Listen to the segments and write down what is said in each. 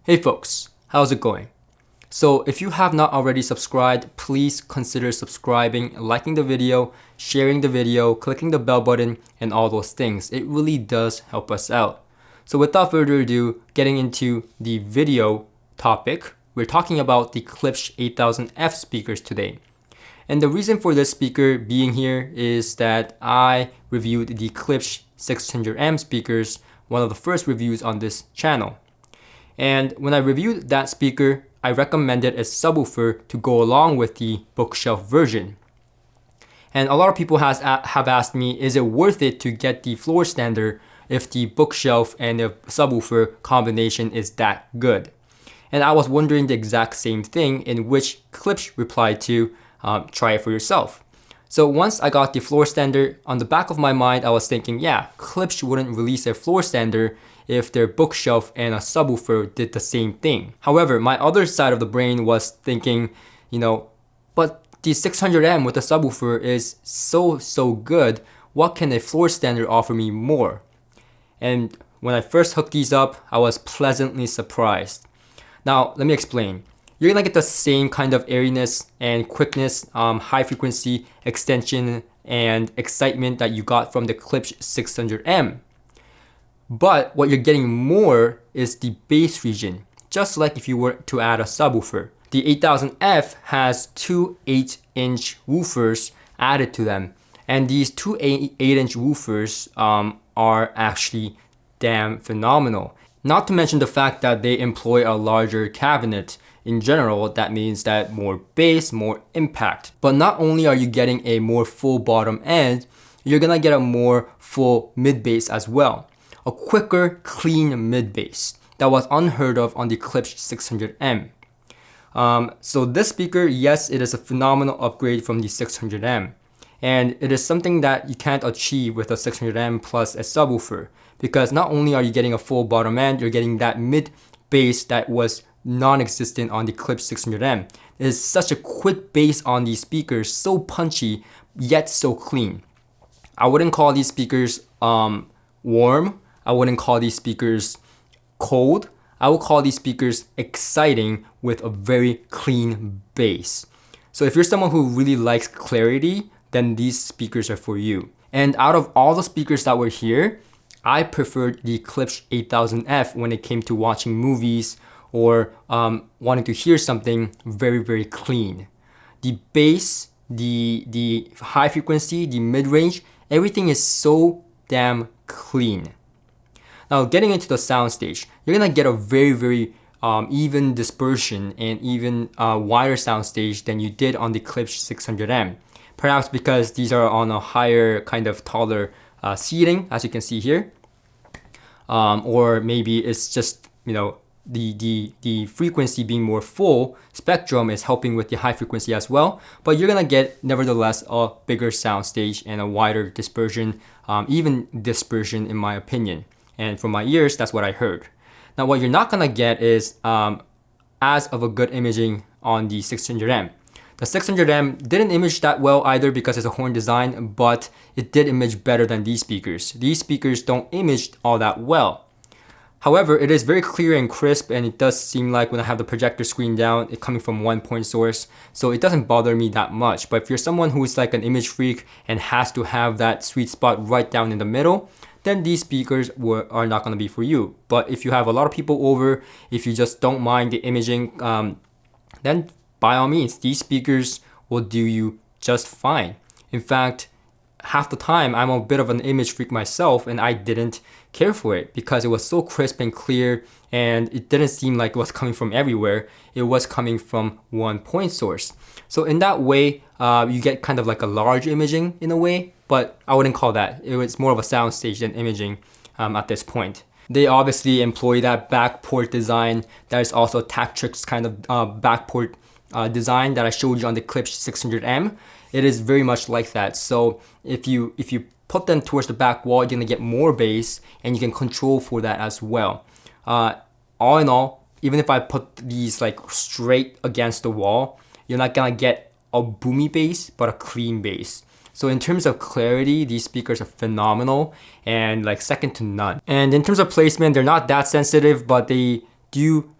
Hey folks, how's it going? So if you have not already subscribed, please consider subscribing, liking the video, sharing the video, clicking the bell button, and all those things. It really does help us out. So without further ado, getting into the video topic, we're talking about the Klipsch 8000f speakers today. And the reason for this speaker being here is that I reviewed the Klipsch 600m speakers, one of the first reviews on this channel. And when I reviewed that speaker, I recommended a subwoofer to go along with the bookshelf version. And a lot of people have asked me, is it worth it to get the floor standard if the bookshelf and the subwoofer combination is that good? And I was wondering the exact same thing, in which Klipsch replied to, try it for yourself. So once I got the floor standard, on the back of my mind, I was thinking, yeah, Klipsch wouldn't release a floor standard if their bookshelf and a subwoofer did the same thing. However, my other side of the brain was thinking, but the 600M with the subwoofer is so good. What can a floor standard offer me more? And when I first hooked these up, I was pleasantly surprised. Now, let me explain. You're gonna get the same kind of airiness and quickness, high frequency, extension, and excitement that you got from the Klipsch 600M. But what you're getting more is the bass region, just like if you were to add a subwoofer. The 8000F has two 8-inch woofers added to them. And these two 8-inch woofers are actually damn phenomenal. Not to mention the fact that they employ a larger cabinet. In general, that means that more bass, more impact. But not only are you getting a more full bottom end, you're gonna get a more full mid bass as well. A quicker, clean mid bass that was unheard of on the Klipsch 600M. So this speaker, yes, it is a phenomenal upgrade from the 600M. And it is something that you can't achieve with a 600M plus a subwoofer. Because not only are you getting a full bottom end, you're getting that mid bass that was non-existent on the Klipsch 600M. It is such a quick bass on these speakers, so punchy, yet so clean. I wouldn't call these speakers warm. I wouldn't call these speakers cold. I would call these speakers exciting with a very clean bass. So if you're someone who really likes clarity, then these speakers are for you. And out of all the speakers that were here, I preferred the Klipsch 8000F when it came to watching movies or wanting to hear something very clean. The bass, the high frequency, the mid-range, everything is so damn clean. Now getting into the soundstage, you're gonna get a very even dispersion and even wider soundstage than you did on the Klipsch 600M. Perhaps because these are on a higher kind of taller seating, as you can see here. Or maybe it's just, the frequency being more full spectrum is helping with the high frequency as well. But you're gonna get, nevertheless, a bigger soundstage and a wider dispersion, even dispersion in my opinion. And from my ears, that's what I heard. Now, what you're not gonna get is as of a good imaging on the 600M. The 600M didn't image that well either because it's a horn design, but it did image better than these speakers. These speakers don't image all that well. However, it is very clear and crisp, and it does seem like when I have the projector screen down, it's coming from one point source, so it doesn't bother me that much. But if you're someone who is like an image freak and has to have that sweet spot right down in the middle, then these speakers are not going to be for you. But if you have a lot of people over, if you just don't mind the imaging, then by all means, these speakers will do you just fine. In fact, half the time I'm a bit of an image freak myself, and I didn't care for it because it was so crisp and clear, and it didn't seem like it was coming from everywhere. It was coming from one point source. So in that way, you get kind of like a large imaging in a way, but I wouldn't call that. It was more of a soundstage than imaging at this point. They obviously employ that backport design. That is also Tactric's kind of backport design that I showed you on the Klipsch 600M. It is very much like that. So if you put them towards the back wall, you're gonna get more bass, and you can control for that as well. All in all, even if I put these like straight against the wall, you're not gonna get a boomy bass, but a clean bass. So in terms of clarity, these speakers are phenomenal and like second to none. And in terms of placement, they're not that sensitive, but they do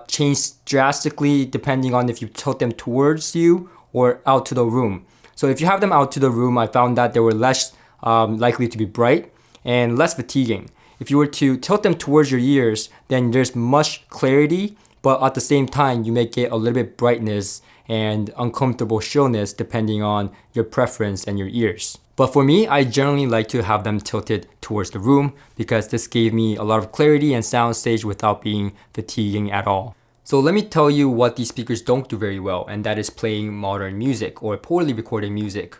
change drastically depending on if you tilt them towards you or out to the room. So if you have them out to the room, I found that they were less likely to be bright and less fatiguing. If you were to tilt them towards your ears, then there's much clarity, but at the same time, you may get a little bit brightness and uncomfortable shrillness depending on your preference and your ears. But for me, I generally like to have them tilted towards the room because this gave me a lot of clarity and soundstage without being fatiguing at all. So let me tell you what these speakers don't do very well, and that is playing modern music or poorly recorded music.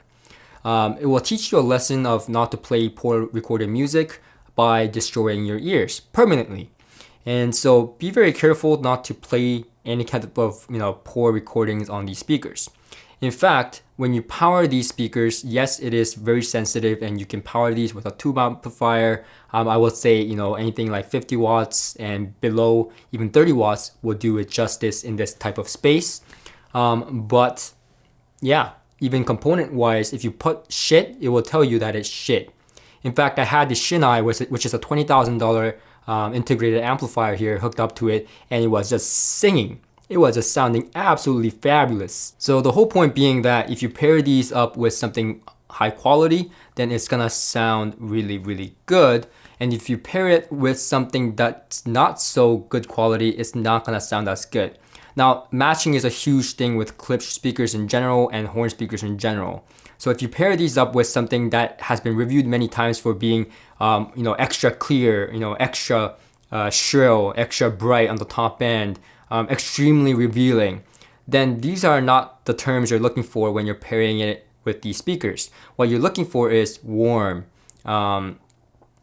It will teach you a lesson of not to play poor recorded music by destroying your ears permanently. And so be very careful not to play any kind of poor recordings on these speakers. In fact, when you power these speakers, yes, it is very sensitive and you can power these with a tube amplifier. I would say, anything like 50 watts and below, even 30 watts will do it justice in this type of space. But yeah, even component wise, if you put shit, it will tell you that it's shit. In fact, I had the Shinai, which is a $20,000 integrated amplifier here hooked up to it, and it was just singing. It was just sounding absolutely fabulous. So the whole point being that if you pair these up with something high quality, then it's gonna sound really, really good. And if you pair it with something that's not so good quality, it's not gonna sound as good. Now, matching is a huge thing with Klipsch speakers in general and horn speakers in general. So if you pair these up with something that has been reviewed many times for being, extra clear, extra shrill, extra bright on the top end, extremely revealing, then these are not the terms you're looking for when you're pairing it with these speakers. What you're looking for is warm,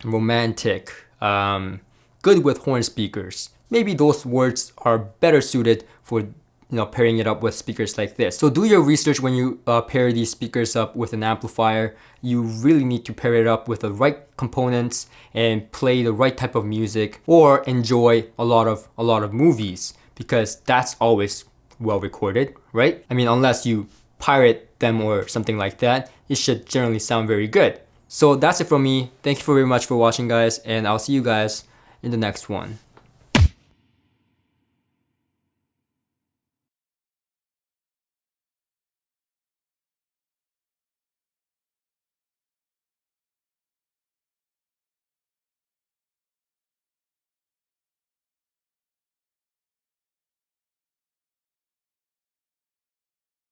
romantic, good with horn speakers. Maybe those words are better suited for pairing it up with speakers like this. So do your research when you pair these speakers up with an amplifier. You really need to pair it up with the right components and play the right type of music or enjoy a lot of movies, because that's always well recorded, right? I mean, unless you pirate them or something like that, it should generally sound very good. So that's it from me. Thank you very much for watching, guys, and I'll see you guys in the next one.